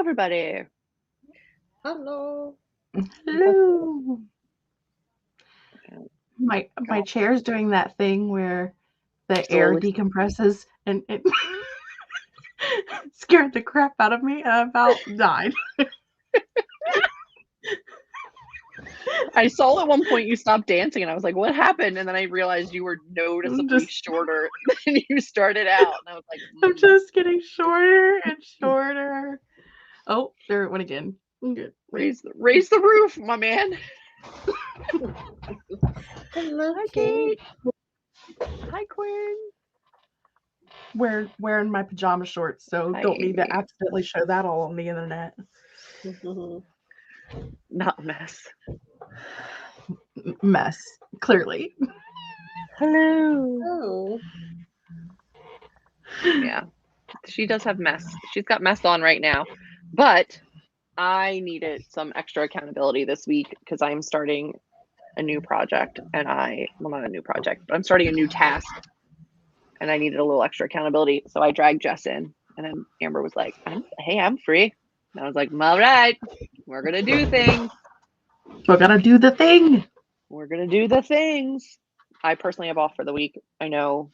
Everybody. Hello. Hello. My chair's doing that thing where the air decompresses and it scared the crap out of me and I about died. I saw at one point you stopped dancing and I was like, what happened? And then I realized you were noticeably shorter than you started out. And I was like, I'm just getting shorter and shorter. Oh, there it went again. Good. Raise the roof, my man. Hello, hi, Kate. Hi, Quinn. Wearing my pajama shorts, so hi, don't need to accidentally show that all on the internet. Not mess. Mess, clearly. Hello. Oh. Yeah, she does have mess. She's got mess on right now, but I needed some extra accountability this week because I'm starting a new project and not a new project, but I'm starting a new task and I needed a little extra accountability. So I dragged Jess in and then Amber was like, hey, I'm free. And I was like, all right, we're going to do things. We're going to do the thing. We're going to do the things. I personally have off for the week. I know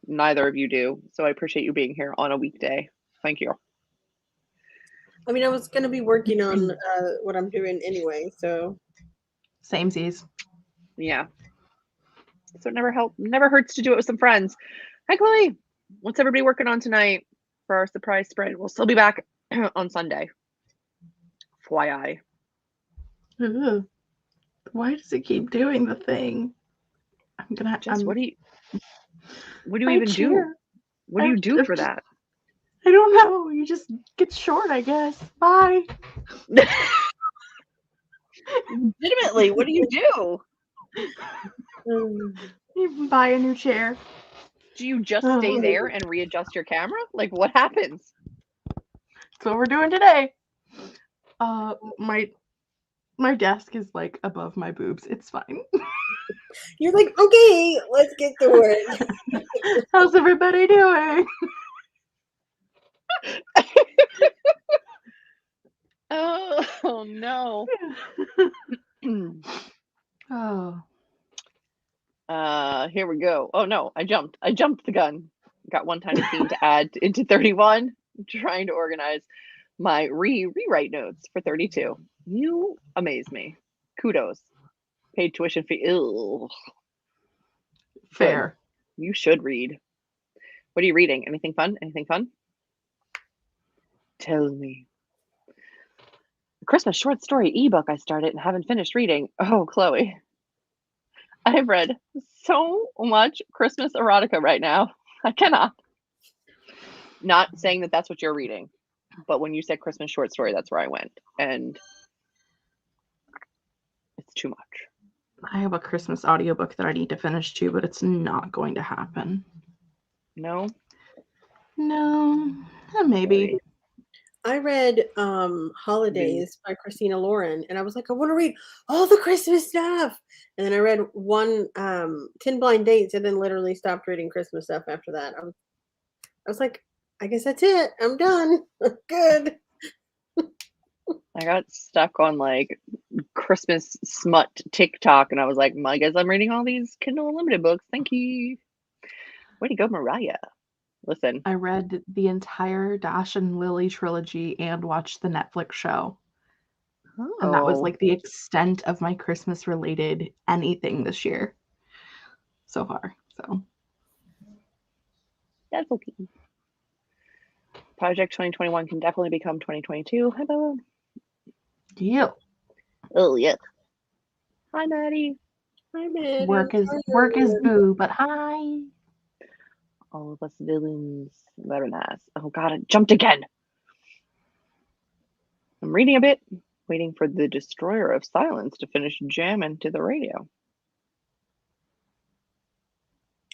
neither of you do. So I appreciate you being here on a weekday. Thank you. I mean, I was going to be working on what I'm doing anyway, so. Samesies. Yeah. So it never hurts to do it with some friends. Hi, Chloe. What's everybody working on tonight for our surprise sprint? We'll still be back on Sunday. FYI. Why does it keep doing the thing? What do you even do? What do you do for that? I don't know. You just get short, I guess. Bye. Legitimately, what do you do? You buy a new chair. Do you just stay there and readjust your camera? Like, what happens? That's what we're doing today. My desk is like above my boobs. It's fine. You're like, okay, let's get to it. How's everybody doing? Oh no. Here we go. Oh no, I jumped the gun. Got one tiny theme to add into 31. I'm trying to organize my rewrite notes for 32. You amaze me. Kudos. Paid tuition fee. Ew. Fair. Good. You should read. What are you reading? Anything fun? Tell me. The Christmas short story ebook I started and haven't finished reading. Oh, Chloe. I've read so much Christmas erotica right now. I cannot. Not saying that that's what you're reading, but when you said Christmas short story, that's where I went. And it's too much. I have a Christmas audiobook that I need to finish too, but it's not going to happen. No? No. Maybe. I read Holidays by Christina Lauren, and I was like, I want to read all the Christmas stuff. And then I read 10 Blind Dates, and then literally stopped reading Christmas stuff after that. I was like, I guess that's it. I'm done. Good. I got stuck on like Christmas smut TikTok, and I was like, I guess I'm reading all these Kindle Unlimited books. Thank you. Way to go, Mariah. Listen. I read the entire Dash and Lily trilogy and watched the Netflix show. Oh. And that was like the extent of my Christmas related anything this year so far. So that's okay. Project 2021 can definitely become 2022. Hello. Yep. Oh, yeah. Hi, Maddie. Hi, Maddie. Work is boo, but hi. All of us villains. Very nice. Oh, God, I jumped again. I'm reading a bit, waiting for the Destroyer of Silence to finish jamming to the radio.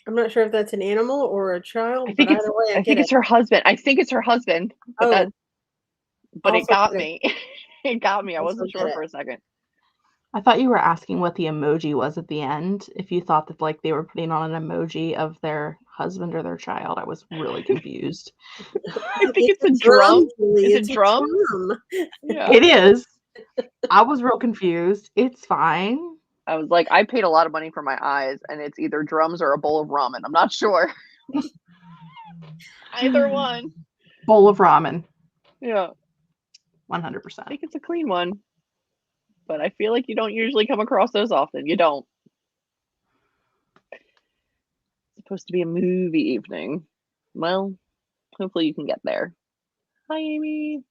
I'm not sure if that's an animal or a child, I think but either way, I think it's her husband. I think it's her husband, but it also got get it. me. It got me. I Also wasn't get sure it. for a second. I thought you were asking what the emoji was at the end. If you thought that like they were putting on an emoji of their husband or their child, I was really confused. I think it's a drum. Julie. Is It's it drum? drum. Yeah. It is. I was real confused. It's fine. I was like, I paid a lot of money for my eyes, and it's either drums or a bowl of ramen. I'm not sure. Either one. Bowl of ramen. Yeah. 100%. I think it's a clean one. But I feel like you don't usually come across those often. You don't. It's supposed to be a movie evening. Well, hopefully you can get there. Hi, Amy.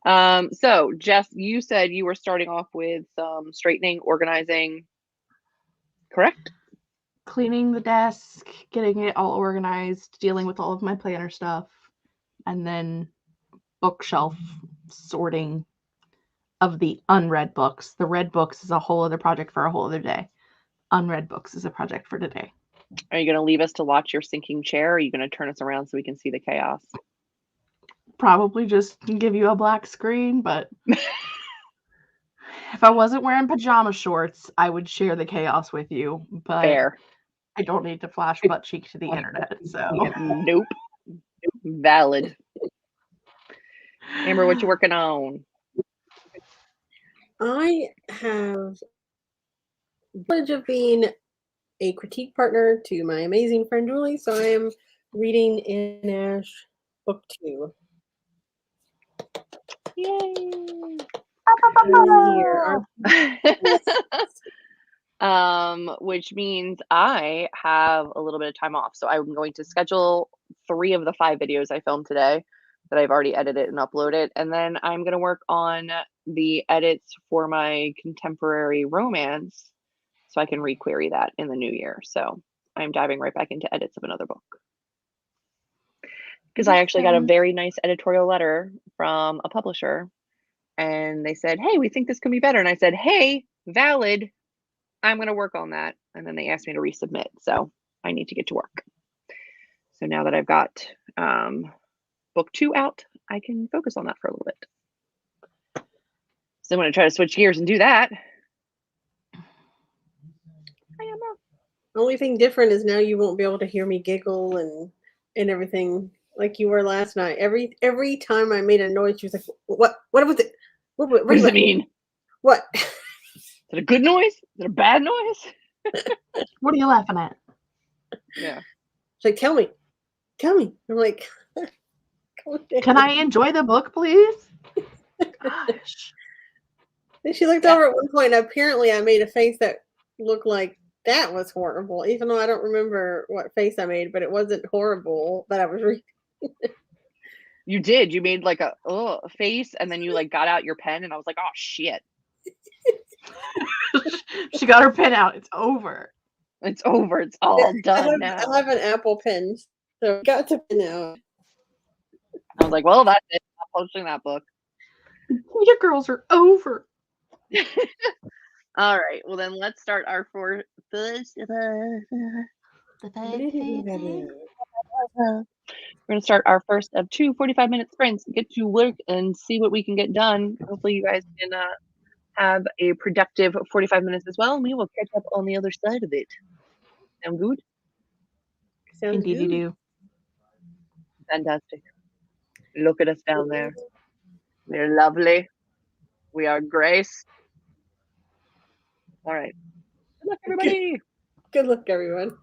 So Jess, you said you were starting off with some straightening, organizing, correct? Cleaning the desk, getting it all organized, dealing with all of my planner stuff, and then bookshelf sorting of the unread books. The read books is a whole other project for a whole other day. Unread books is a project for today. Are you going to leave us to watch your sinking chair? Or are you going to turn us around so we can see the chaos? Probably just give you a black screen, but if I wasn't wearing pajama shorts, I would share the chaos with you. But Fair. I don't need to flash butt cheek to the internet, so. Nope. Valid. Amber, what you working on? I have the privilege of being a critique partner to my amazing friend Julie, so I am reading in Ash book 2. Yay! Here Which means I have a little bit of time off. So I'm going to schedule 3 of the 5 videos I filmed today that I've already edited and uploaded. And then I'm going to work on the edits for my contemporary romance so I can requery that in the new year. So I'm diving right back into edits of another book. Because I actually got a very nice editorial letter from a publisher. And they said, hey, we think this could be better. And I said, hey, valid. I'm going to work on that. And then they asked me to resubmit. So I need to get to work. So now that I've got book 2 out, I can focus on that for a little bit. So I'm going to try to switch gears and do that. The only thing different is now you won't be able to hear me giggle and everything like you were last night. Every time I made a noise, she was like, "What? What was it? What does it mean? What? Is it a good noise? Is it a bad noise? What are you laughing at? Yeah. She's like, tell me. I'm like, can I enjoy the book, please? Gosh. And she looked over at one point, and apparently I made a face that looked like that was horrible, even though I don't remember what face I made, but it wasn't horrible that I was reading. You did. You made like a face, and then you like got out your pen, and I was like, oh shit. She got her pen out. It's over. It's over. It's all done now. I have an Apple pen, so I got to pen out. I was like, well, that's it. I'm posting that book. Your girls are over. All right. Well, then let's start our first. We're going to start our first of 2 45-minute sprints, get to work and see what we can get done. Hopefully you guys can have a productive 45 minutes as well, and we will catch up on the other side of it. Sound good? Sounds Indeed good. you do. Fantastic. Look at us down there. We're lovely. We are grace. All right. Good luck, everybody. Good luck, everyone.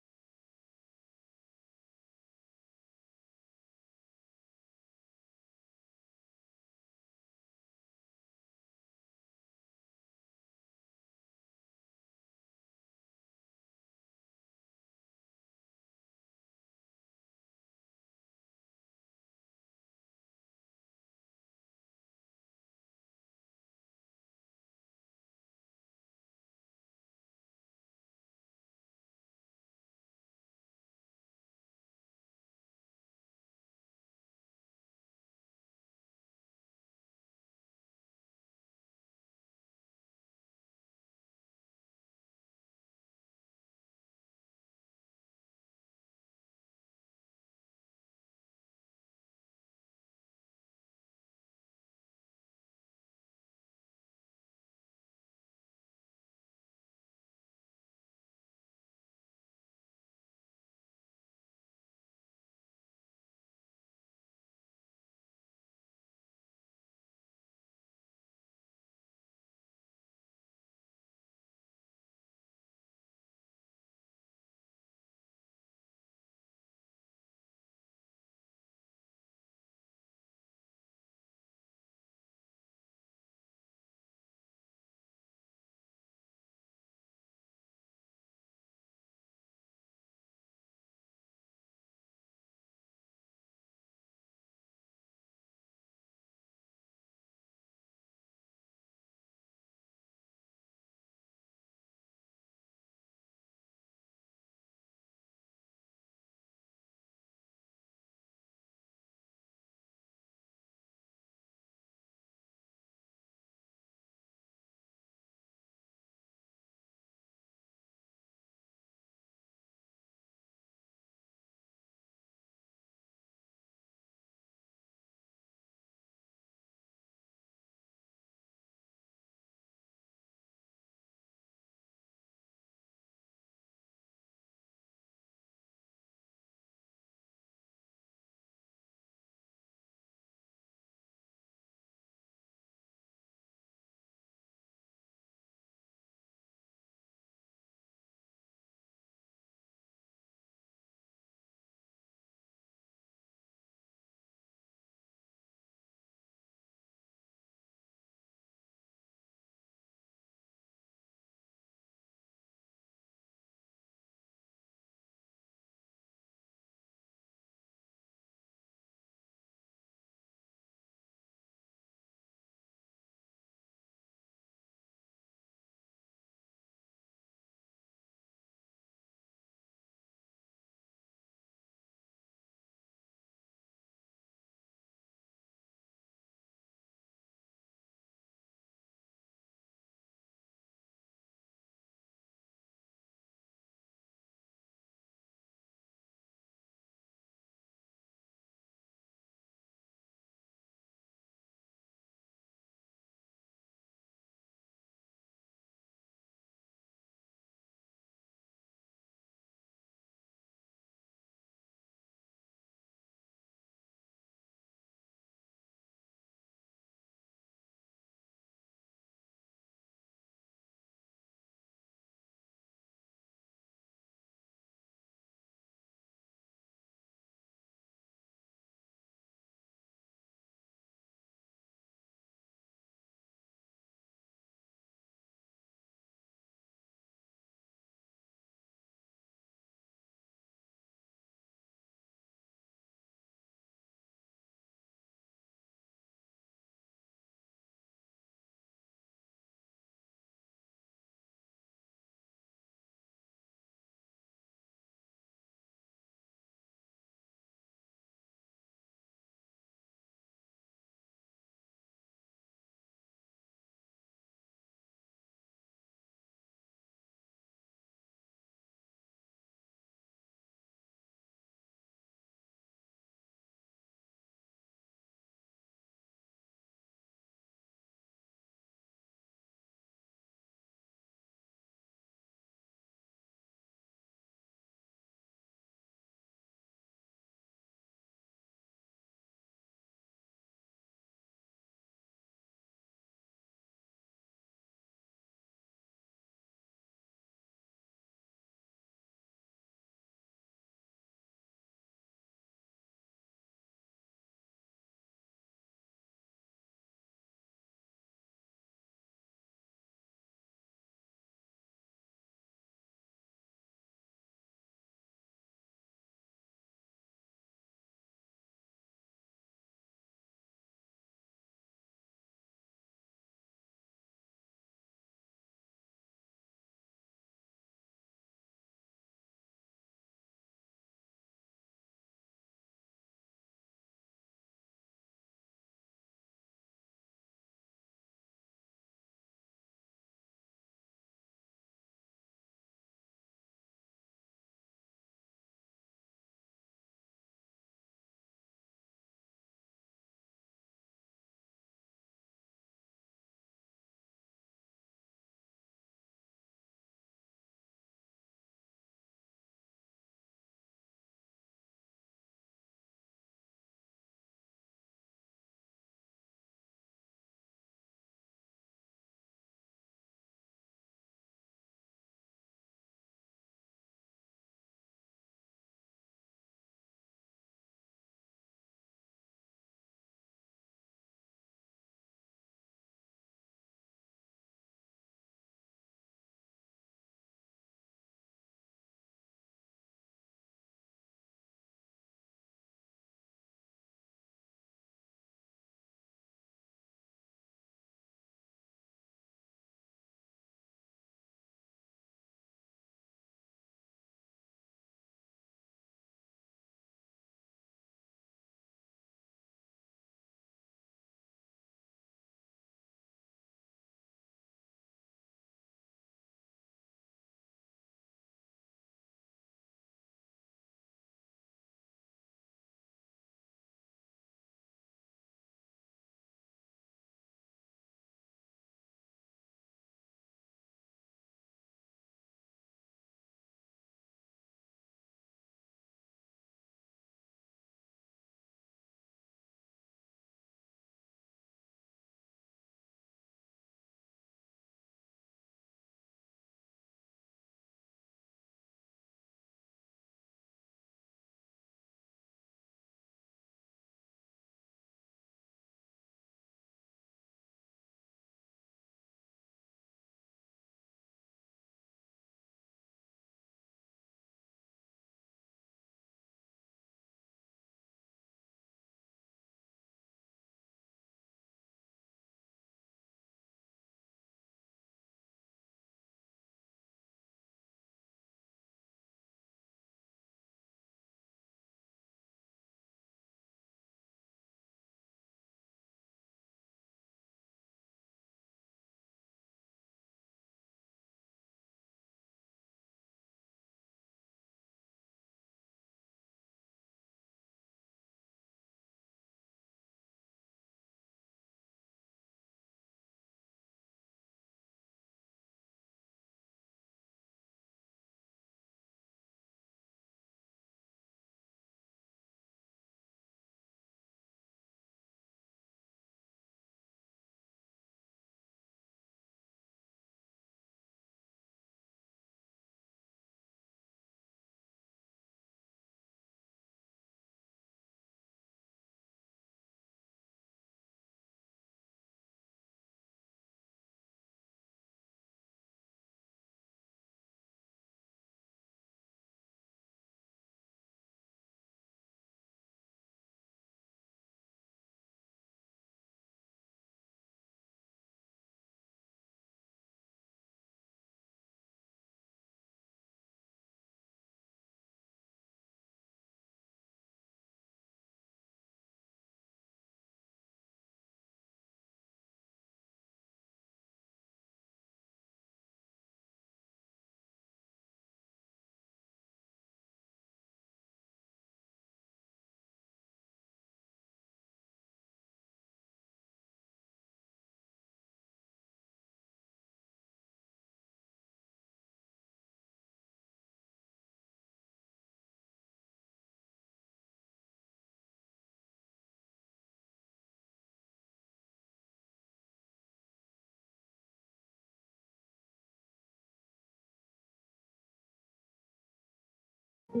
Hello,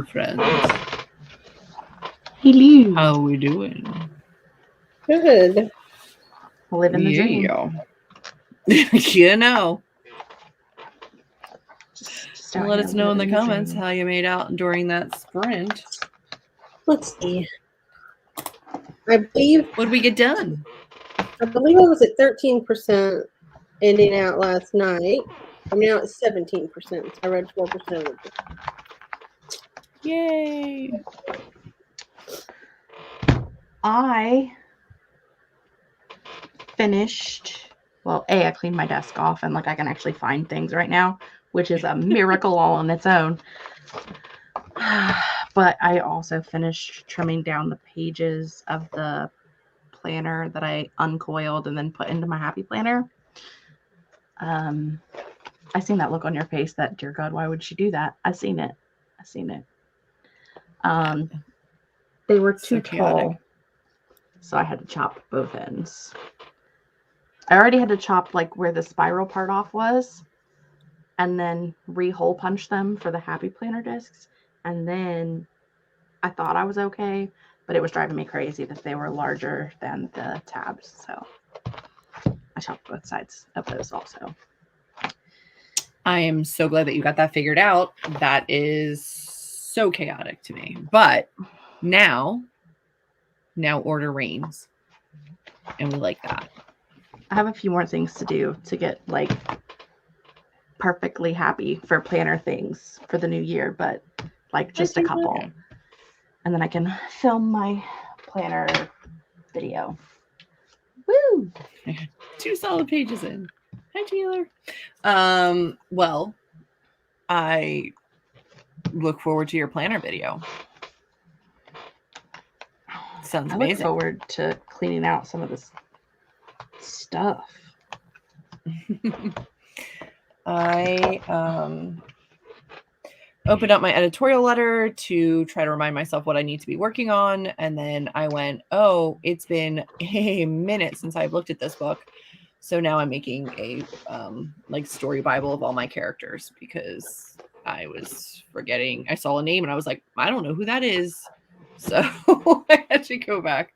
friends. Hello. How we doing? Good. Living the dream. You know. Just Let us know in the comments how you made out during that sprint. Let's see. I believe. What did we get done? I believe I was at 13% ending out last night. I'm now at 17%. So I read 4% of the book. Yay! I finished. Well, I cleaned my desk off and like I can actually find things right now, which is a miracle all on its own. But I also finished trimming down the pages of the planner that I uncoiled and then put into my happy planner. I seen that look on your face that, dear God, why would she do that? I seen it. They were too tall, so I had to chop both ends. I already had to chop like where the spiral part off was and then re-hole punch them for the happy planner discs. And then I thought I was okay, but it was driving me crazy that they were larger than the tabs. So I chopped both sides of those also. I am so glad that you got that figured out. That is so chaotic to me. But now order reigns. And we like that. I have a few more things to do to get like perfectly happy for planner things for the new year, but like just a couple. Yeah. And then I can film my planner video. Woo! 2 solid pages in. Hi, Taylor. Well, I look forward to your planner video. Sounds amazing. I look forward to cleaning out some of this stuff. I opened up my editorial letter to try to remind myself what I need to be working on. And then I went, oh, it's been a minute since I've looked at this book. So now I'm making a like story Bible of all my characters because I was forgetting. I saw a name and I was like, I don't know who that is. So I had to go back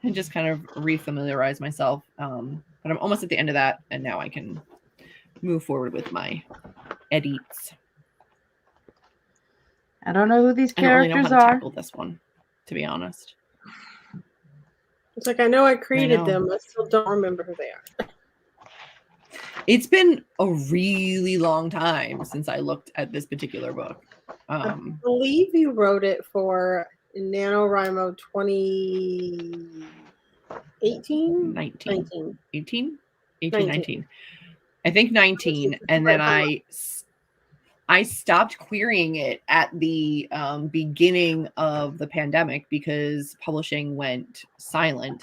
and just kind of refamiliarize myself. But I'm almost at the end of that. And now I can move forward with my edits. I don't know who these characters I don't really know how to tackle this one, to be honest. It's like I know I created them. I still don't remember who they are. It's been a really long time since I looked at this particular book. I believe you wrote it for NaNoWriMo 2018? 19. 18? 18, 19. I think 19. And then I stopped querying it at the beginning of the pandemic because publishing went silent.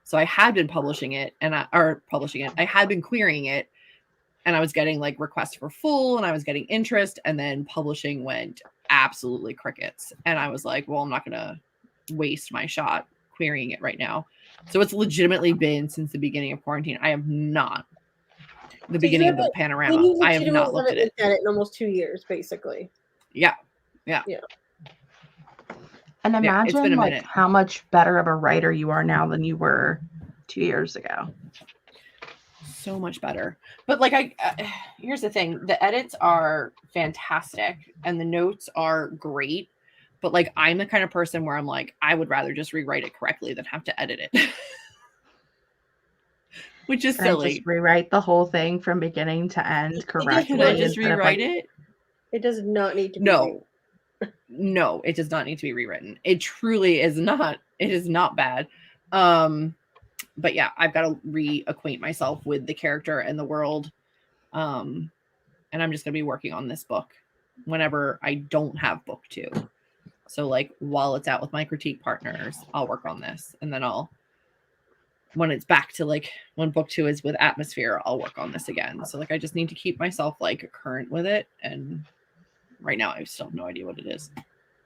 So I had been publishing it I had been querying it and I was getting like requests for full and I was getting interest, and then publishing went absolutely crickets. And I was like, well, I'm not going to waste my shot querying it right now. So it's legitimately been since the beginning of quarantine. I have not. The beginning of the panorama. I have not looked at it in almost 2 years, basically. Yeah. And imagine like how much better of a writer you are now than you were 2 years ago. So much better. But like here's the thing, the edits are fantastic and the notes are great, but like I'm the kind of person where I'm like, I would rather just rewrite it correctly than have to edit it. Which is silly. Just rewrite the whole thing from beginning to end correctly. Can I just rewrite it? It does not need to be. No, it does not need to be rewritten. It truly is not. It is not bad. But yeah, I've got to reacquaint myself with the character and the world. And I'm just going to be working on this book whenever I don't have book 2. So like while it's out with my critique partners, I'll work on this. And then when it's back to like when book 2 is with atmosphere, I'll work on this again. So like I just need to keep myself like current with it. And right now I still have no idea what it is.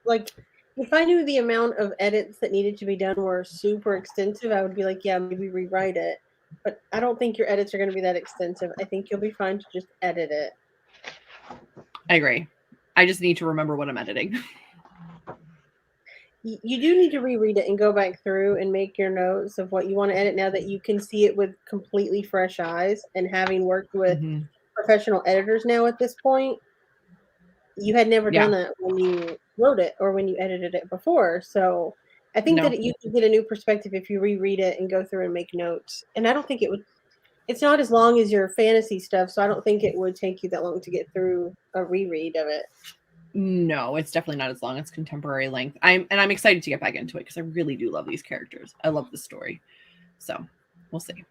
Like If I knew the amount of edits that needed to be done were super extensive, I would be like, yeah, maybe rewrite it. But I don't think your edits are going to be that extensive. I think you'll be fine to just edit it. I agree. I just need to remember what I'm editing. You do need to reread it and go back through and make your notes of what you want to edit now that you can see it with completely fresh eyes. And having worked with professional editors now at this point, you had never done that when you wrote it or when you edited it before. So I think that you can get a new perspective if you reread it and go through and make notes. And I don't think it's not as long as your fantasy stuff, so I don't think it would take you that long to get through a reread of it. No, it's definitely not as long as contemporary length. I'm excited to get back into it because I really do love these characters. I love the story. So we'll see.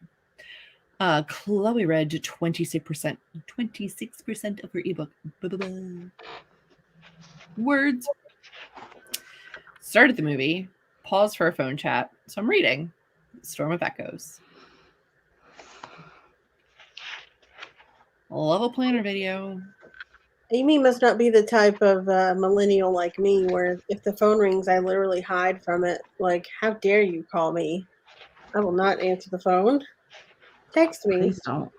Chloe read 26% of her ebook. Words. Started the movie, paused for a phone chat. So I'm reading Storm of Echoes. Level planner video. Amy must not be the type of millennial like me where if the phone rings, I literally hide from it. Like, how dare you call me? I will not answer the phone. Text me. Please don't.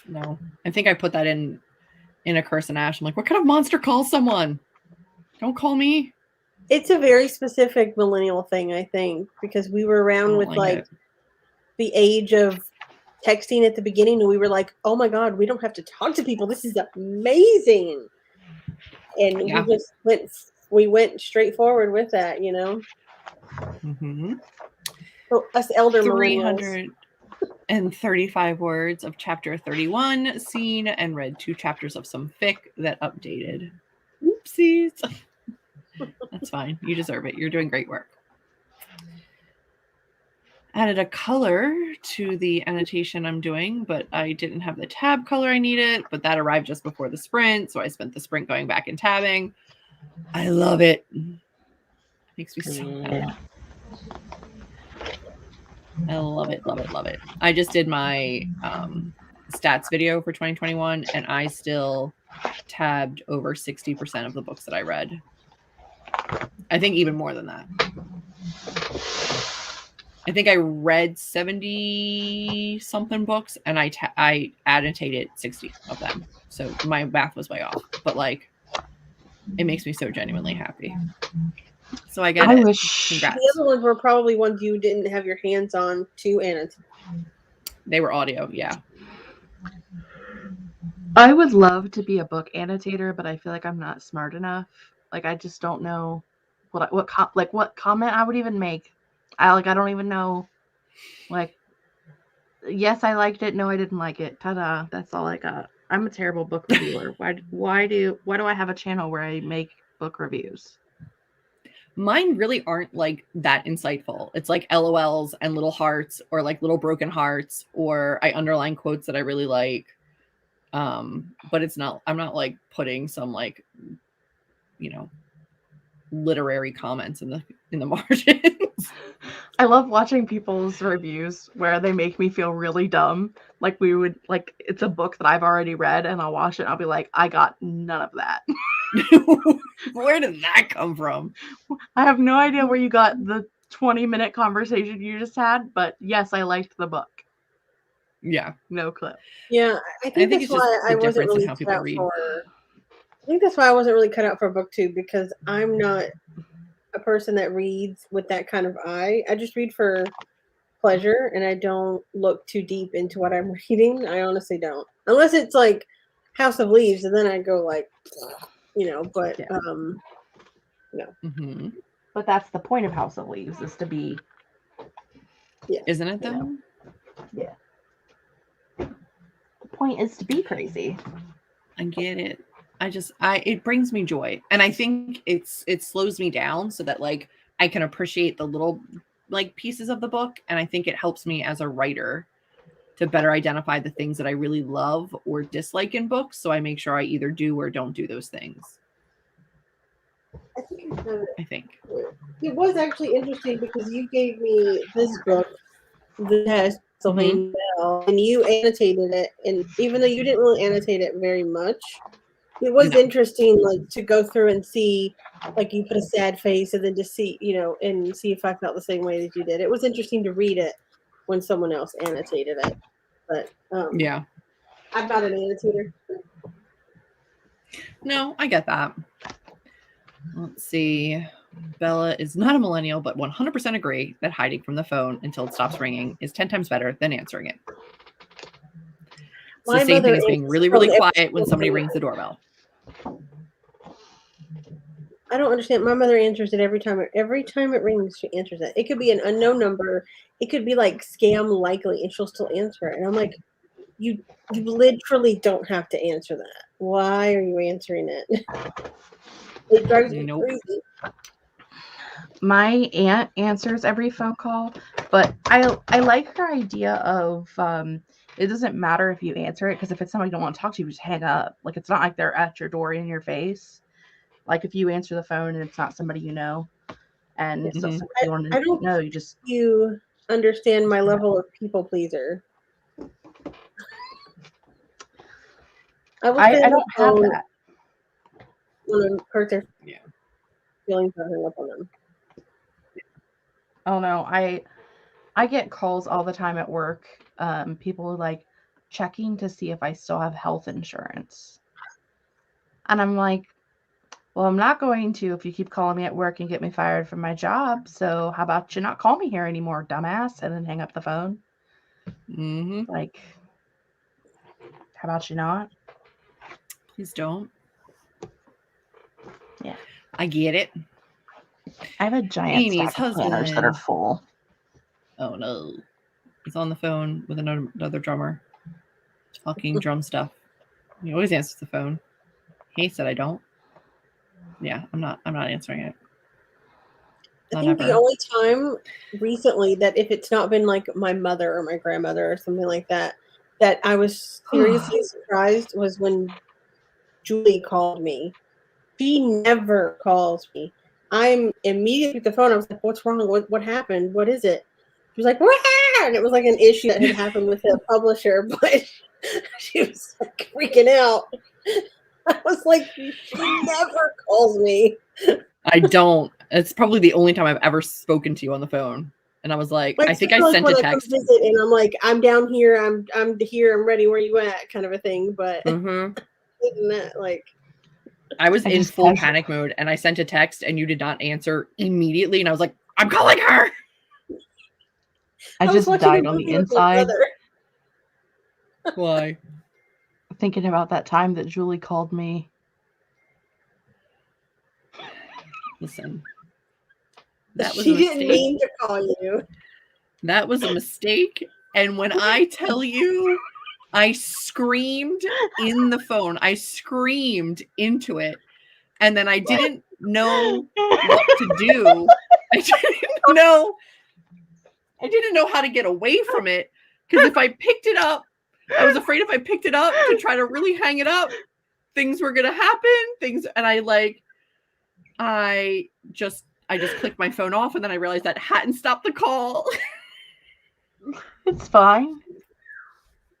No. I think I put that in a curse and ash. I'm like, what kind of monster calls someone? Don't call me. It's a very specific millennial thing, I think, because we were around with like the age of texting at the beginning, and we were like, oh my god, we don't have to talk to people, this is amazing. And we went straight forward with that, you know. So us elder 335 words of chapter 31, seen and read 2 chapters of some fic that updated. Oopsies. That's fine, you deserve it, you're doing great work. Added a color to the annotation I'm doing, but I didn't have the tab color I needed, but that arrived just before the sprint, so I spent the sprint going back and tabbing. I love it. Makes me so happy. I love it, love it, love it. I just did my stats video for 2021, and I still tabbed over 60% of the books that I read. I think even more than that. I think I read 70-something books, and I annotated 60 of them. So my math was way off. But, like, it makes me so genuinely happy. So I get it. Congrats. The other ones were probably ones you didn't have your hands on to annotate. They were audio, yeah. I would love to be a book annotator, but I feel like I'm not smart enough. Like, I just don't know what comment I would even make. I don't even know. Like, yes, I liked it. No, I didn't like it. Ta-da! That's all I got. I'm a terrible book reviewer. Why do I have a channel where I make book reviews? Mine really aren't like that insightful. It's like LOLs and little hearts, or like little broken hearts, or I underline quotes that I really like. But it's not. I'm not like putting some like, you know, literary comments in the margins. I love watching people's reviews where they make me feel really dumb. Like it's a book that I've already read, and I'll watch it and I'll be like, I got none of that. Where did that come from? I have no idea where you got the 20-minute conversation you just had, but yes, I liked the book. Yeah. No clue. Yeah, I think that's why I wasn't really cut out for. I think that's why I wasn't really cut out for BookTube, because I'm not a person that reads with that kind of eye. I just read for pleasure, and I don't look too deep into what I'm reading. I honestly don't, unless it's like House of Leaves, and then I go like, you know. But no. Mm-hmm. But that's the point of House of Leaves, is to be. Yeah. Isn't it though? You know? Yeah. The point is to be crazy. I get it. It brings me joy, and I think it slows me down so that like I can appreciate the little like pieces of the book, and I think it helps me as a writer to better identify the things that I really love or dislike in books, so I make sure I either do or don't do those things. I think it was actually interesting because you gave me this book, The Test, Sylvain Bell, and you annotated it, and even though you didn't really annotate it very much, It was interesting, like, to go through and see, like, you put a sad face and then just see, and see if I felt the same way that you did. It was interesting to read it when someone else annotated it. But Yeah. I'm not an annotator. No, I get that. Let's see. Bella is not a millennial, but 100% agree that hiding from the phone until it stops ringing is 10 times better than answering it. It's the same thing as being really, really quiet when somebody rings the doorbell. I don't understand. My mother answers it every time. Every time it rings, she answers it. It could be an unknown number. It could be like scam likely, and she'll still answer it. And I'm like, you literally don't have to answer that. Why are you answering it? It drives me crazy. My aunt answers every phone call, but I like her idea of it doesn't matter if you answer it, because if it's somebody you don't want to talk to, you just hang up. Like, it's not like they're at your door in your face. Like, if you answer the phone and it's not somebody you know, and it's somebody you want to know, you just... You understand my level of people pleaser. I don't have that. When hurt their feelings, I hang up on them. Oh no, I get calls all the time at work. People are like checking to see if I still have health insurance. And I'm like, well, I'm not going to if you keep calling me at work and get me fired from my job. So how about you not call me here anymore, dumbass? And then hang up the phone. Like, how about you not? Please don't. Yeah. I get it. I have a giant stack of planners that are full. Oh no. He's on the phone with another drummer. Talking drum stuff. He always answers the phone. He said I don't. Yeah, I'm not answering it. I think the only time recently that if it's not been like my mother or my grandmother or something like that, that I was seriously surprised was when Julie called me. She never calls me. I'm immediately at the phone. I was like, what's wrong? What happened? What is it? She was like, wah! And it was like an issue that had happened with the publisher, but she was like freaking out. I was like, she never calls me. I don't. It's probably the only time I've ever spoken to you on the phone. And I was like I think I sent a text. I visit and I'm like, I'm down here. I'm here. I'm ready. Where you at? Kind of a thing. But isn't that like... I was in full panic mode and I sent a text and you did not answer immediately. And I was like, I'm calling her. I just died on the inside. Why? Thinking about that time that Julie called me. Listen. She didn't mean to call you. That was a mistake. And when I tell you, I screamed in the phone. I screamed into it. And then I didn't know what to do. I didn't know how to get away from it. Because if I picked it up, I was afraid if I picked it up to try to really hang it up, things were going to happen. And I just clicked my phone off, and then I realized that hadn't stopped the call. It's fine.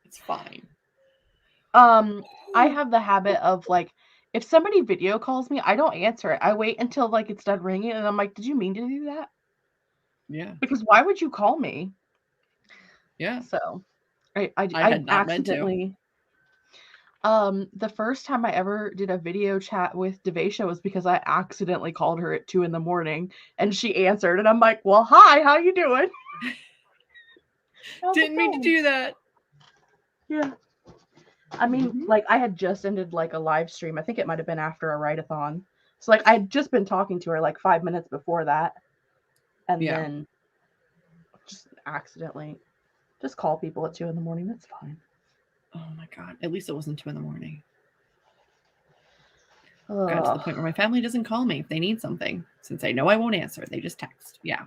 It's fine. I have the habit of, like, if somebody video calls me, I don't answer it. I wait until like it's done ringing, and I'm like, did you mean to do that? Yeah. Because why would you call me? Yeah. So I had not accidentally meant to. The first time I ever did a video chat with Devasia was because I accidentally called her at 2 a.m. and she answered, and I'm like, well, hi, how you doing? Didn't mean to do that. Yeah. I mean, like, I had just ended like a live stream. I think it might have been after a write-a-thon. So like I had just been talking to her like 5 minutes before that. And then just accidentally just call people at 2 a.m. That's fine. Oh my God. At least it wasn't 2 a.m. Got to the point where my family doesn't call me if they need something. Since they know I won't answer, they just text. Yeah.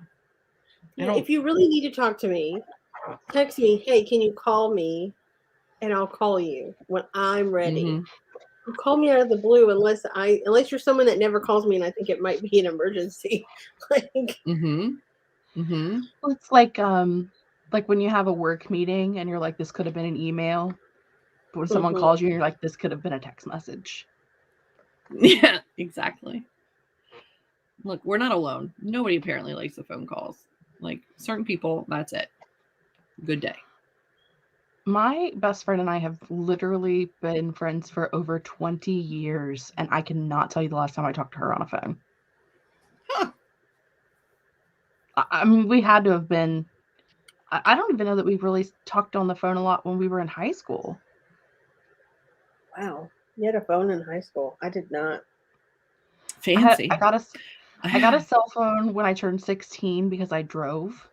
If you really need to talk to me, text me, hey, can you call me? And I'll call you when I'm ready. You call me out of the blue unless you're someone that never calls me and I think it might be an emergency. Like Well, it's like when you have a work meeting and you're like, this could have been an email. But when someone calls you and you're like, this could have been a text message. Yeah, exactly. Look, we're not alone. Nobody apparently likes the phone calls. Like certain people, that's it. Good day. My best friend and I have literally been friends for over 20 years, and I cannot tell you the last time I talked to her on a phone. Huh. I mean, we had to have been. I don't even know that we really talked on the phone a lot when we were in high school. Wow. You had a phone in high school. I did not. Fancy. I got a cell phone when I turned 16 because I drove.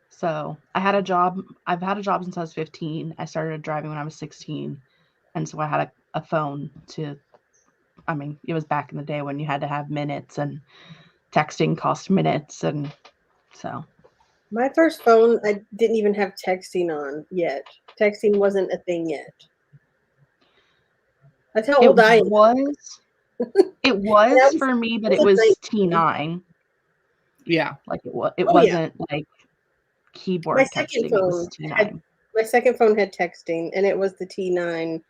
So I had a job. I've had a job since I was 15. I started driving when I was 16. And so I had a phone to, I mean, it was back in the day when you had to have minutes and texting cost minutes. And so. My first phone, I didn't even have texting on yet. Texting wasn't a thing yet. That's how old I am. It was for me, but it was T9. Yeah. Like it wasn't like keyboard my texting. second It was phone T9. my second phone had texting, and it was the T9.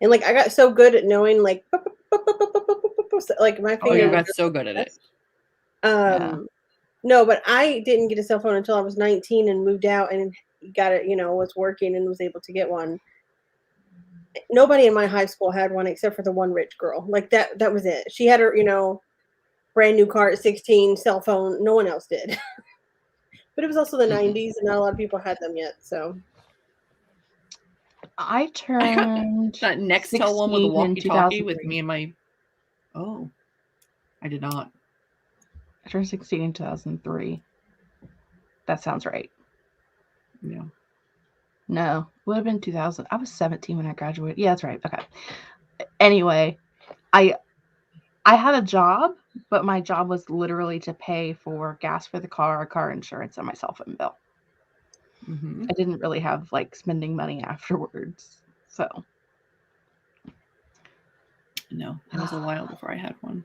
And like I got so good at knowing like my Oh, you finger. got so good at it. No, but I didn't get a cell phone until I was 19 and moved out and got it, was working and was able to get one. Nobody in my high school had one except for the one rich girl. Like that was it. She had her, brand new car at 16, cell phone. No one else did. But it was also the 90s and not a lot of people had them yet, so. I turned that Nextel one with the walkie-talkie with me and my. Oh, I did not. I turned 16 in 2003. That sounds right. Yeah. No, would have been 2000. I was 17 when I graduated. Yeah, that's right. Okay. Anyway, I had a job, but my job was literally to pay for gas for the car insurance, and my cell phone bill. Mm-hmm. I didn't really have like spending money afterwards. So. No, it was a while before I had one.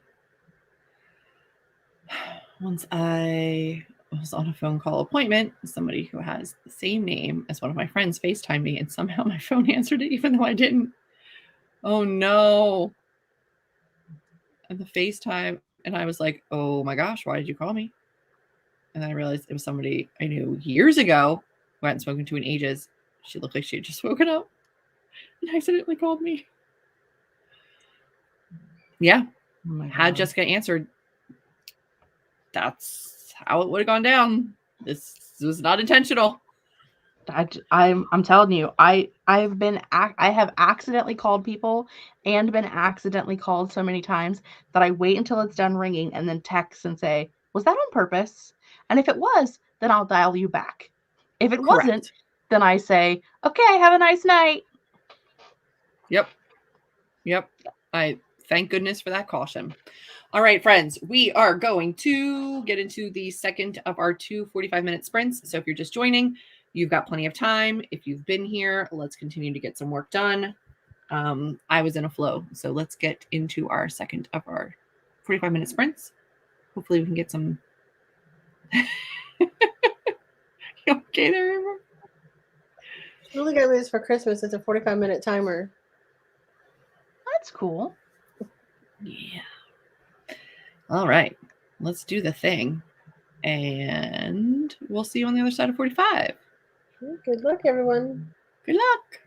Once I was on a phone call appointment, somebody who has the same name as one of my friends FaceTimed me, and somehow my phone answered it even though I didn't. Oh no. And the FaceTime, and I was like, oh my gosh, why did you call me? And then I realized it was somebody I knew years ago who I hadn't spoken to in ages. She looked like she had just woken up and accidentally called me. Yeah. Had Jessica answered, that's how it would have gone down. This was not intentional. I'm telling you, I have accidentally called people and been accidentally called so many times that I wait until it's done ringing and then text and say, was that on purpose? And if it was, then I'll dial you back. If it wasn't, then I say, okay, have a nice night. Yep. I thank goodness for that caution. All right, friends, we are going to get into the second of our 2 45-minute sprints. So if you're just joining, you've got plenty of time. If you've been here, let's continue to get some work done. I was in a flow, so let's get into our second of our 45-minute sprints. Hopefully we can get some. You okay there, Amber? Really got me this for Christmas. It's a 45-minute timer. That's cool. Yeah. All right, let's do the thing, and we'll see you on the other side of 45. Good luck, everyone. Good luck.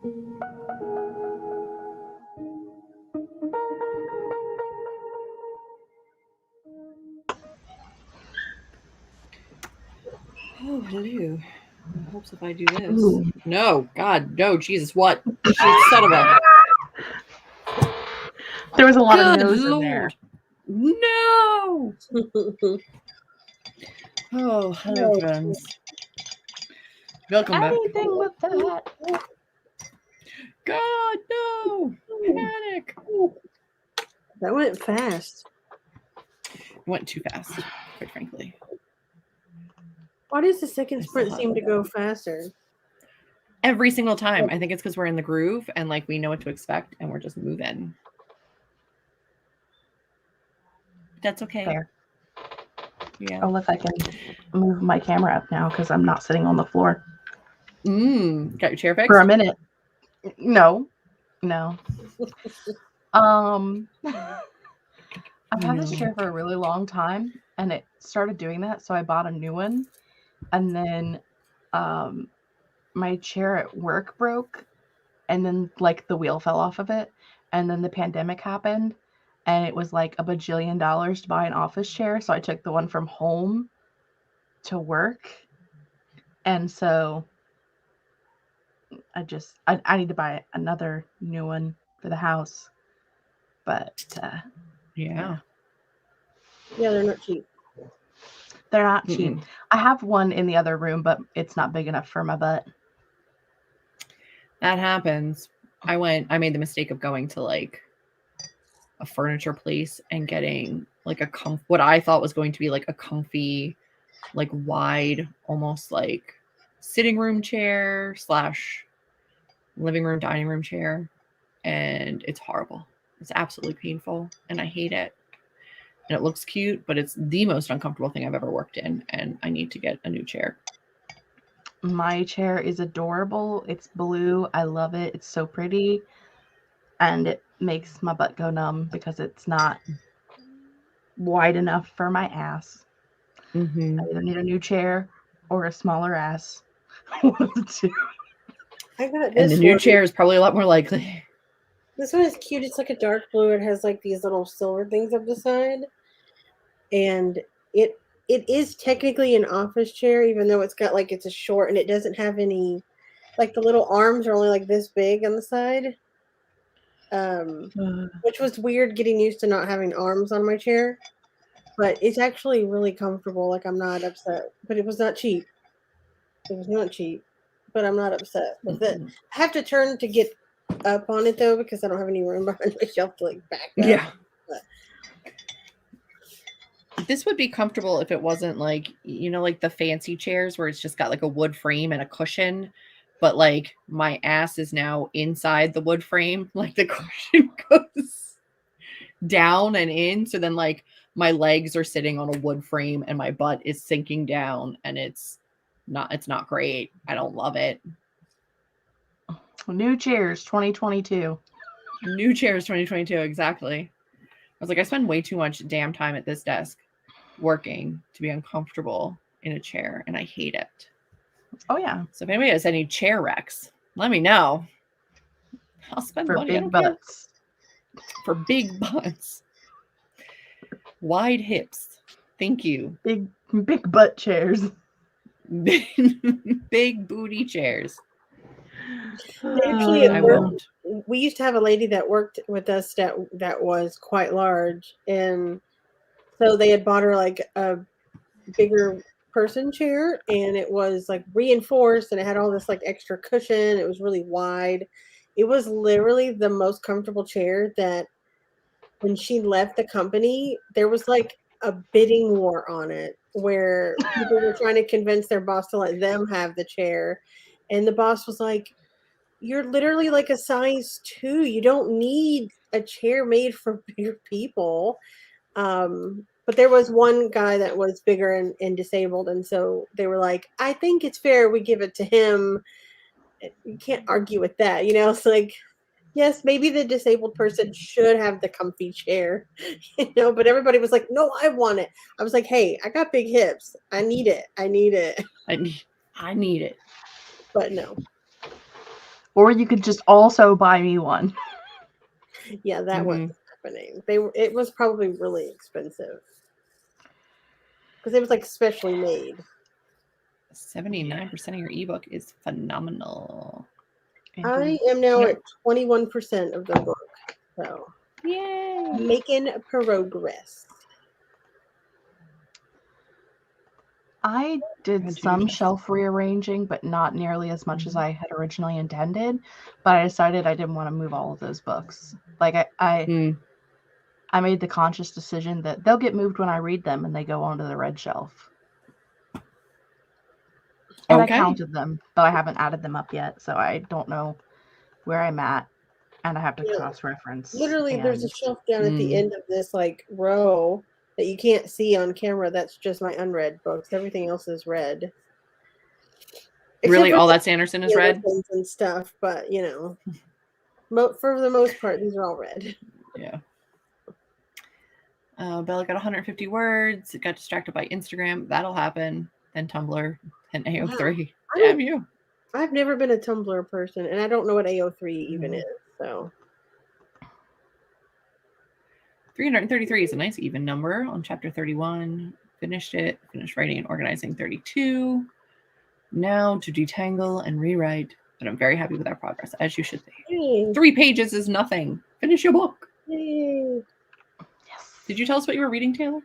Oh, what'll do? In hopes if I do this. Ooh. No, God, no, Jesus, what? Son of a. There was a lot Good of no's Lord. in there. No. Oh, hello, friends. Welcome back. Anything with that. God, no. Panic. That went fast. It went too fast, quite frankly. Why does the second I sprint saw seem it. to go faster? Every single time. I think it's because we're in the groove and like we know what to expect and we're just moving. That's okay. Fair. Yeah. Oh, look, I can move my camera up now because I'm not sitting on the floor. Got your chair fixed? For a minute. No. I've had this chair for a really long time and it started doing that, so I bought a new one. And then my chair at work broke, and then like the wheel fell off of it, and then the pandemic happened, and it was like $1 bajillion to buy an office chair, so I took the one from home to work. And so I need to buy another new one for the house. But yeah, they're not cheap. They're not cheap. I have one in the other room, but it's not big enough for my butt. That happens. I made the mistake of going to like a furniture place and getting like what I thought was going to be like a comfy, like wide, almost like sitting room chair / living room, dining room chair. And it's horrible. It's absolutely painful and I hate it. And it looks cute, but it's the most uncomfortable thing I've ever worked in. And I need to get a new chair. My chair is adorable. It's blue. I love it. It's so pretty. And it makes my butt go numb because it's not wide enough for my ass. I either need a new chair or a smaller ass. One of the two. I got this. And the new chair is probably a lot more likely. This one is cute. It's like a dark blue. It has like these little silver things up the side. And it is technically an office chair, even though it's got like it's a short and it doesn't have any, like the little arms are only like this big on the side. Which was weird getting used to not having arms on my chair. But it's actually really comfortable. Like I'm not upset. But it was not cheap. It was not cheap. But I'm not upset with it. I have to turn to get up on it though because I don't have any room behind my shelf to like back up. Yeah. This would be comfortable if it wasn't like, you know, like the fancy chairs where it's just got like a wood frame and a cushion, but like my ass is now inside the wood frame. Like the cushion goes down and in. So then like my legs are sitting on a wood frame and my butt is sinking down and it's not great. I don't love it. New chairs 2022. New chairs 2022. Exactly. I was like, I spend way too much damn time at this desk working to be uncomfortable in a chair, and I hate it. Oh yeah. So if anybody has any chair wrecks, let me know. I'll spend for money. Big butts. For big butts. Wide hips. Thank you. Big butt chairs. Big booty chairs. Actually, we used to have a lady that worked with us that was quite large, and so they had bought her like a bigger person chair, and it was like reinforced, and it had all this like extra cushion. It was really wide. It was literally the most comfortable chair that when she left the company, there was like a bidding war on it where people were trying to convince their boss to let them have the chair, and the boss was like, you're literally like a size 2. You don't need a chair made for bigger people. But there was one guy that was bigger and disabled. And so they were like, I think it's fair we give it to him. You can't argue with that. You know, it's like, yes, maybe the disabled person should have the comfy chair, you know, but everybody was like, no, I want it. I was like, hey, I got big hips. I need it. I need it. But no. Or you could just also buy me one. Yeah, that wasn't happening. It was probably really expensive because it was like specially made. 79% of your ebook is phenomenal. I am now at 21% of the book, so yay, making progress. I did some shelf rearranging, but not nearly as much as I had originally intended. But I decided I didn't want to move all of those books. Like I made the conscious decision that they'll get moved when I read them, and they go onto the red shelf. And I counted them, but I haven't added them up yet, so I don't know where I'm at, and I have to cross-reference. Literally, there's a shelf down at the end of this like row that you can't see on camera. That's just my unread books. Everything else is read. Really, all that Sanderson is read and stuff, but for the most part, these are all read. Yeah. Bella got 150 words. Got distracted by Instagram. That'll happen. Then Tumblr. And AO3. Wow. Damn you. I've never been a Tumblr person, and I don't know what AO3 even is. So 333 is a nice even number on chapter 31. Finished it. Finished writing and organizing 32. Now to detangle and rewrite. But I'm very happy with our progress, as you should be. Yay. 3 pages is nothing. Finish your book. Yay. Yes. Did you tell us what you were reading, Taylor?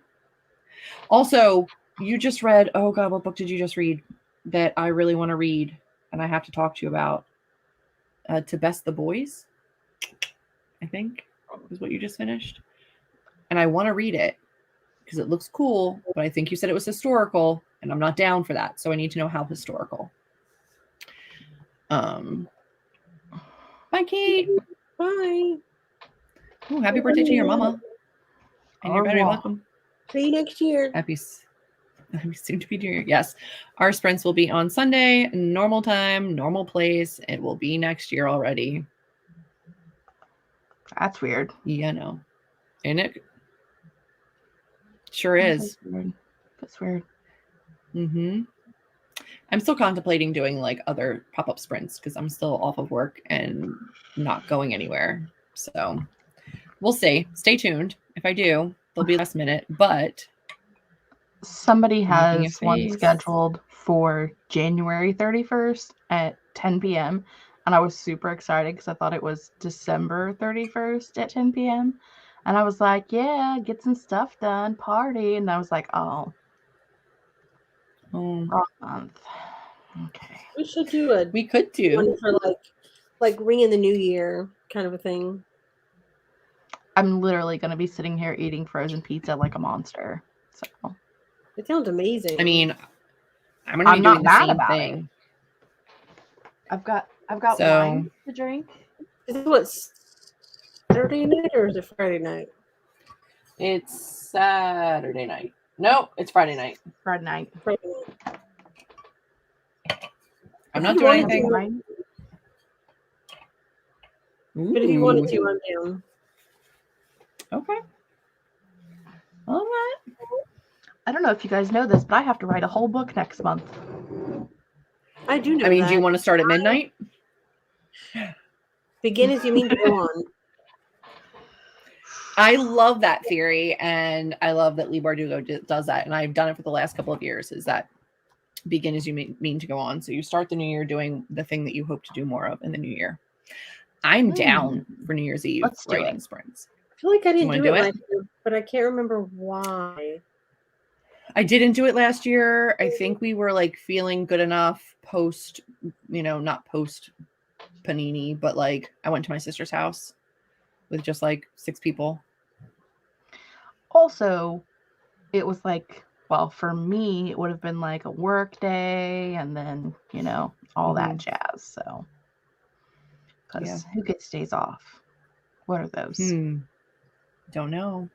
Also, you just read, oh God, what book did you just read that I really want to read and I have to talk to you about? To Best the Boys, I think, is what you just finished. And I want to read it because it looks cool, but I think you said it was historical, and I'm not down for that. So I need to know how historical. Bye, Kate. Bye. Oh, happy birthday to your mama. And you're very welcome. See you next year. Happy soon to be New Year. Yes. Our sprints will be on Sunday, normal time, normal place. It will be next year already. That's weird. Yeah, no. Ain't it? Sure is. That's weird. I'm still contemplating doing like other pop-up sprints because I'm still off of work and not going anywhere. So we'll see. Stay tuned. If I do, they'll be last minute, but somebody has one scheduled for January 31st at 10 p.m. And I was super excited because I thought it was December 31st at 10 p.m. And I was like, yeah, get some stuff done, party. And I was like, oh, wrong month. Okay. We should do we could do one for like ringing the new year kind of a thing. I'm literally going to be sitting here eating frozen pizza like a monster. So it sounds amazing. I mean, I'm going to be doing the same thing. I've got wine to drink. Is it what, Saturday night or is it Friday night? It's Saturday night. No, it's Friday night. Friday night. I'm not doing anything. But if you wanted to, I'm down. Okay. All right. I don't know if you guys know this, but I have to write a whole book next month. I do know. I mean, do you want to start at midnight? Begin as you mean to go on. I love that theory, and I love that Lee Bardugo does that, and I've done it for the last couple of years, is that begin as you mean to go on. So you start the new year doing the thing that you hope to do more of in the new year. I'm down for New Year's Eve writing sprints. I feel like I didn't do it last year, but I can't remember why. I didn't do it last year. I think we were like feeling good enough post, not post Panini, but like I went to my sister's house with just like 6 people. Also, it was like, well, for me, it would have been like a work day and then, all that jazz. So, because who gets days off? What are those? Don't know.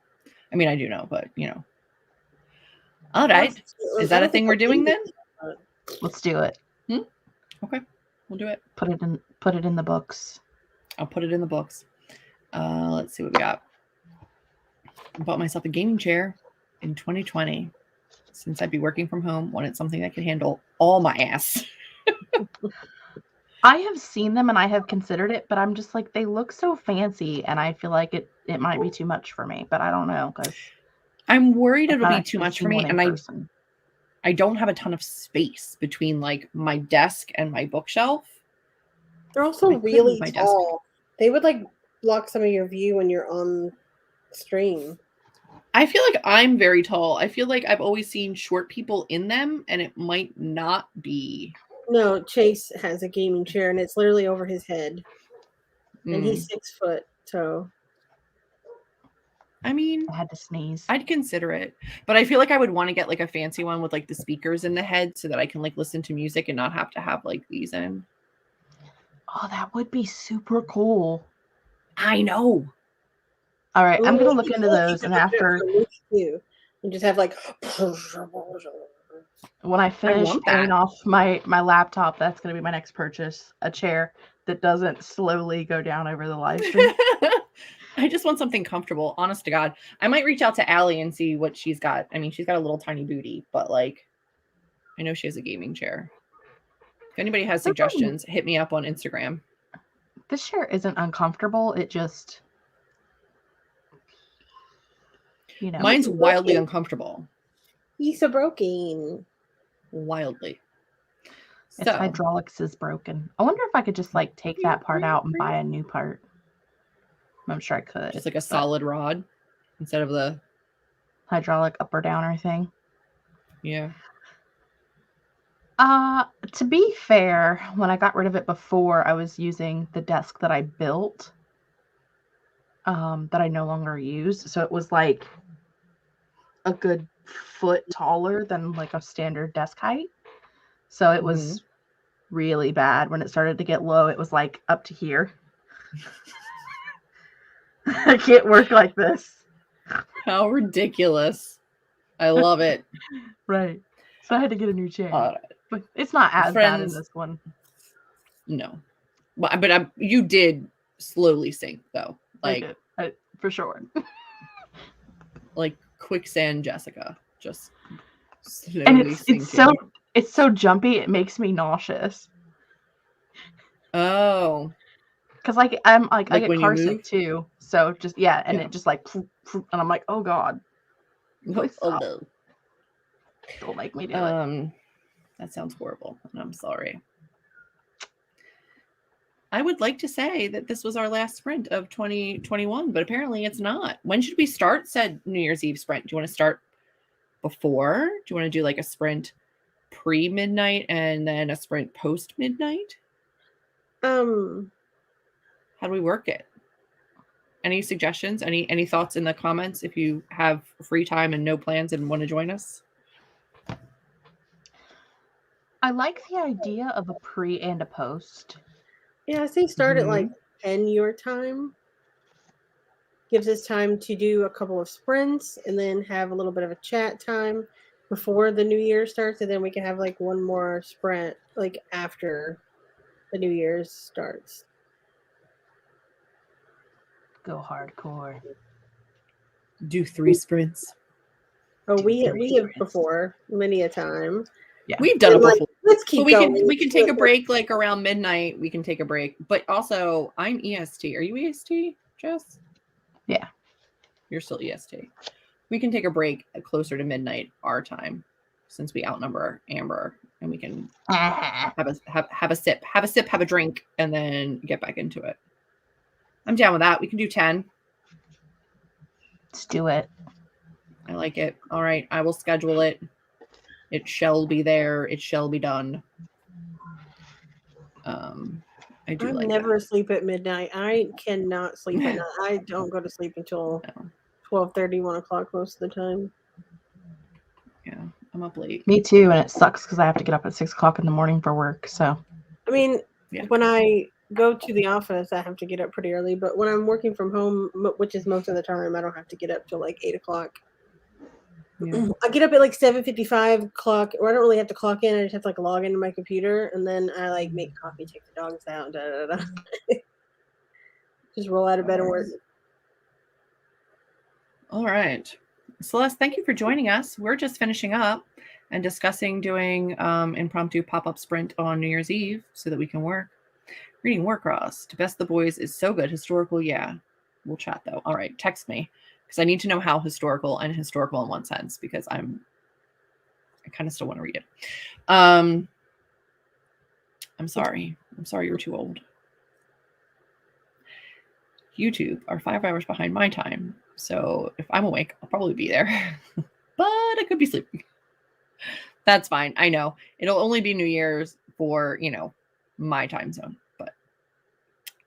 I mean, I do know, but All right. Is that a thing we're doing then? Let's do it. Okay. We'll do it. Put it in the books. I'll put it in the books. Let's see what we got. I bought myself a gaming chair in 2020. Since I'd be working from home, wanted something that could handle all my ass. I have seen them and I have considered it, but I'm just like, they look so fancy, and I feel like it might be too much for me. But I don't know, because I'm worried it'll be I've too actually much for seen me, one in and person. I don't have a ton of space between like my desk and my bookshelf. They're also I could move really my desk. tall. They would like block some of your view when you're on stream. I feel like I'm very tall. I feel like I've always seen short people in them, and it might not be. No, Chase has a gaming chair, and it's literally over his head, and he's 6 foot. So I mean, I had to sneeze. I'd consider it, but I feel like I would want to get like a fancy one with like the speakers in the head so that I can like listen to music and not have to have like these in. Oh, that would be super cool. I know. All right, I'm gonna look into those, and after you just have like when I finish want paying that. off my laptop, that's gonna be my next purchase. A chair that doesn't slowly go down over the live stream. I just want something comfortable, honest to God. I might reach out to Allie and see what she's got. I mean, she's got a little tiny booty, but like, I know she has a gaming chair. If anybody has suggestions, hit me up on Instagram. This chair isn't uncomfortable. It just, you know. Mine's wildly uncomfortable. He's so broken. Wildly. Its hydraulics is broken. I wonder if I could just like take that part out and buy a new part. I'm sure I could. Just like a solid rod instead of the hydraulic up or downer thing. Yeah. To be fair, when I got rid of it before, I was using the desk that I built, that I no longer use. So it was like a good foot taller than like a standard desk height. So it was really bad. When it started to get low, it was like up to here. I can't work like this. How ridiculous. I love it. Right. So I had to get a new chair. But it's not as bad as this one. No. But you did slowly sink, though. Like, for sure. Like quicksand Jessica. Just slowly sinking. It's so jumpy, it makes me nauseous. Oh. Because like I'm like I get car sick too. So just it just like and I'm like, oh God. Oh no. Don't make me do it. That sounds horrible, and I'm sorry. I would like to say that this was our last sprint of 2021, but apparently it's not. When should we start said New Year's Eve sprint? Do you want to start before? Do you want to do like a sprint pre-midnight and then a sprint post-midnight? How do we work it? Any suggestions? Any thoughts in the comments if you have free time and no plans and want to join us? I like the idea of a pre and a post. Yeah, I say start at like 10 your time. Gives us time to do a couple of sprints and then have a little bit of a chat time before the new year starts, and then we can have like one more sprint like after the New Year's starts. Go hardcore. Do 3 sprints. Oh, we have before many a time. Yeah, we've done it before. Let's keep going. We can take a break like around midnight. We can take a break, but also I'm EST. Are you EST, Jess? Yeah, you're still EST. We can take a break closer to midnight our time, since we outnumber Amber, and we can have a sip, have a drink, and then get back into it. I'm down with that. We can do 10. Let's do it. I like it. All right, I will schedule it. It shall be there. It shall be done. I'm never asleep at midnight. I cannot sleep at night. I don't go to sleep until 12:30, 1 o'clock most of the time. Yeah, I'm up late. Me too, and it sucks because I have to get up at 6 o'clock in the morning for work. So, I mean, when I go to the office, I have to get up pretty early. But when I'm working from home, which is most of the time, I don't have to get up till like 8 o'clock. Yeah. I get up at like 7:55 clock, or I don't really have to clock in. I just have to like log into my computer, and then I like make coffee, take the dogs out, just roll out of bed and work. All right, Celeste, thank you for joining us. We're just finishing up and discussing doing impromptu pop-up sprint on New Year's Eve so that we can work. Reading Warcross to Best the Boys is so good. Historical, yeah. We'll chat though. All right, text me because I need to know how historical and historical in one sense because I kind of still want to read it. I'm sorry. I'm sorry you're too old. YouTube are 5 hours behind my time. So if I'm awake, I'll probably be there. But I could be sleeping. That's fine. I know. It'll only be New Year's for, my time zone. But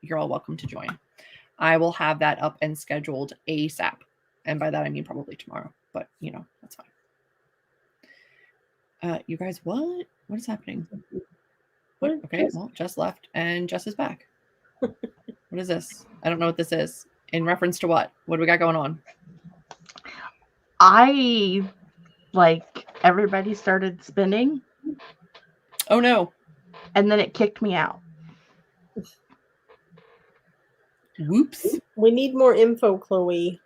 you're all welcome to join. I will have that up and scheduled ASAP. And by that, I mean probably tomorrow. But, that's fine. You guys, what? What is happening? What? Okay, well, Jess left and Jess is back. What is this? I don't know what this is. In reference to what? What do we got going on? Everybody started spinning. Oh, no. And then it kicked me out. Whoops. We need more info, Chloe.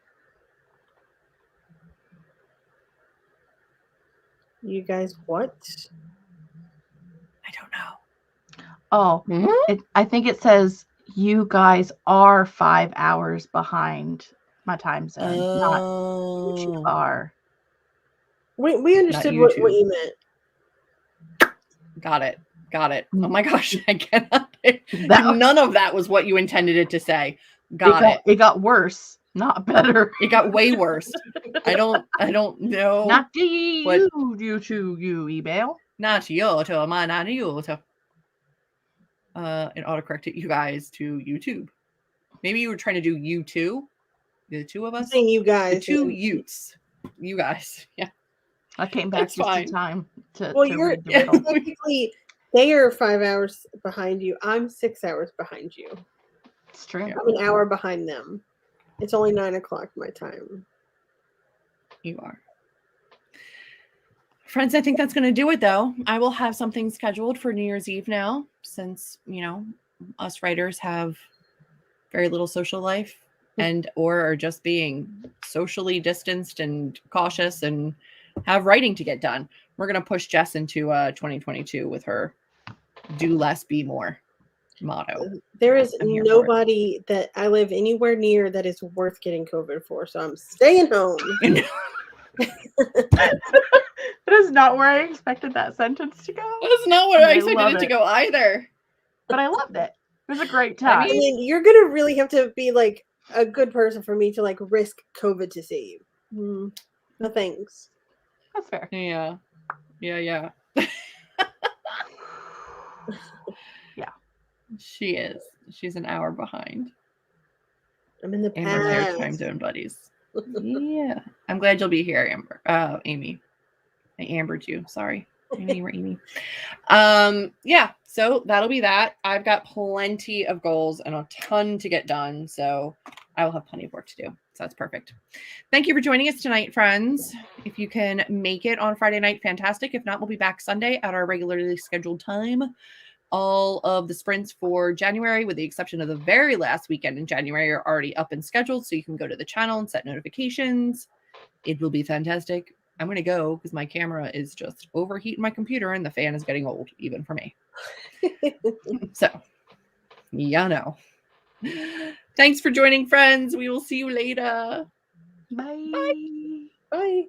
You guys, what? I don't know. Oh, I think it says you guys are 5 hours behind my time zone. Not YouTube are. We understood what you meant. Got it. Oh my gosh, I cannot. None of that was what you intended it to say. It got worse, not better. It got way worse. I don't know. Not to you email. Not you to my not you to. It autocorrected you guys to YouTube. Maybe you were trying to do you two, the two of us. I'm saying you guys, the two Utes. You guys, yeah. I came back just in time to read the riddle. Technically, they are 5 hours behind you. I'm 6 hours behind you. It's true. I'm an hour behind them. It's only 9 o'clock my time. You are. Friends, I think that's going to do it, though. I will have something scheduled for New Year's Eve now, since, us writers have very little social life or are just being socially distanced and cautious and have writing to get done. We're going to push Jess into 2022 with her do less, be more motto. There is nobody that I live anywhere near that is worth getting COVID for, so I'm staying home. That is not where I expected that sentence to go. That's not where I expected it to go either. But I loved it. It was a great time. I mean, you're going to really have to be like a good person for me to like risk COVID to see you. No thanks. That's fair. Yeah. Yeah. Yeah. She is. She's an hour behind. I'm in the past. And we're time zone buddies. Yeah. I'm glad you'll be here, Amy. I ambered you. Sorry. I knew you were Amy. Yeah. So that'll be that. I've got plenty of goals and a ton to get done. So I will have plenty of work to do. So that's perfect. Thank you for joining us tonight, friends. If you can make it on Friday night, fantastic. If not, we'll be back Sunday at our regularly scheduled time. All of the sprints for January, with the exception of the very last weekend in January, are already up and scheduled. So you can go to the channel and set notifications. It will be fantastic. I'm going to go because my camera is just overheating my computer and the fan is getting old, even for me. So, Thanks for joining, friends. We will see you later. Bye. Bye.